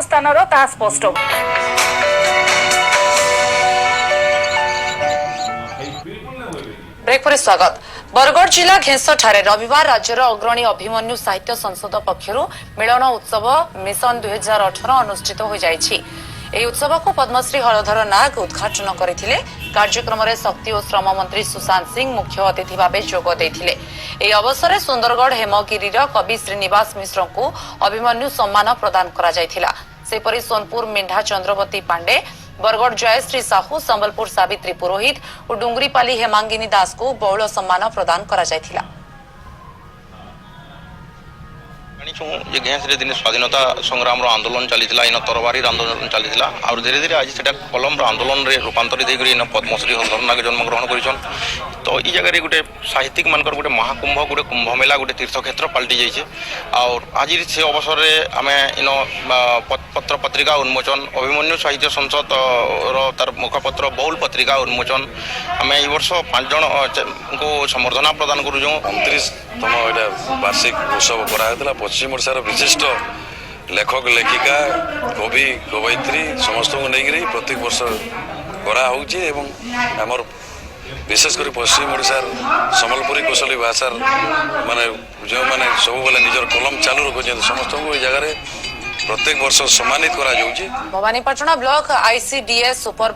स्थानर ताहा स्पष्ट। ब्रेक पर स्वागत। बरगढ़ जिला घेंस ठारे रविवार राज्यर अग्रणी अभिमन्यु साहित्य संसद पक्षर मिलन उत्सव मिशन 2018 अनुष्ठित हो जायछि। ଏହି ଉତ୍ସବକୁ ପଦ୍ମଶ୍ରୀ ହଳଧର ନାଗ ଉଦ୍ଘାଟନ କରିଥିଲେ। କାର୍ଯ୍ୟକ୍ରମରେ ଶକ୍ତି ଓ ଶ୍ରମ ମନ୍ତ୍ରୀ ସୁଶାନ୍ତ ସିଂ ମୁଖ୍ୟ ଅତିଥି ଭାବେ ଯୋଗ ଦେଇଥିଲେ। ଏହି ଅବସରରେ ସୁନ୍ଦରଗଡ଼ ହେମଗିରିର କବି ଶ୍ରୀନିବାସ ମିଶ୍ରଙ୍କୁ ଅଭିମନ୍ୟୁ ସମ୍ମାନ ପ୍ରଦାନ କରାଯାଇଥିଲା। ସେପରି ସୋନପୁର ମେଣ୍ଢା ଚନ୍ଦ୍ରବତୀ ପାଣ୍ଡେ, बरगढ़ जयश्री साहू, संबलपुर सावित्री पुरोहित और डुंगरीपाली हेमांगिनी दास को बहुल सम्मान प्रदान करा जायथिला। घेंस दिन स्वाधीनता संग्राम आंदोलन चली इन तरवारी आंदोलन चली और धीरे धीरे आज से कलम आंदोलन में रूपांतरित होकर पद्मश्री हलधर नाग जन्मग्रहण कर तो ये जगह गोटे साहित्यिक मान गोटे महाकुंभ गोटे कुंभ मेला गोटे तीर्थक्षेत्र पलटि जाइए और आज से अवसर में आम इन पत्र पत्रिका उन्मोचन अभिमन्यु साहित्य संसद तार मुखपत्र बहुल पत्रिका उन्मोचन आम ये वर्ष 5 जन को संबर्धना प्रदान करूँ। 29तम वार्षिक उत्सव कराला पश्चिम ओडिशार विशिष्ट लेखक लेखिका कवि कवयित्री समस्त को लेकर प्रत्येक वर्ष करामर विशेषकर पश्चिम ओडिशार सम्बलपुरी कौशली भाषार माने जो मैंने सब बेले निजर कलम चालू रखुं समस्त को जगह प्रत्येक वर्ष सम्मानित करा। Bhawanipatna block ICDS super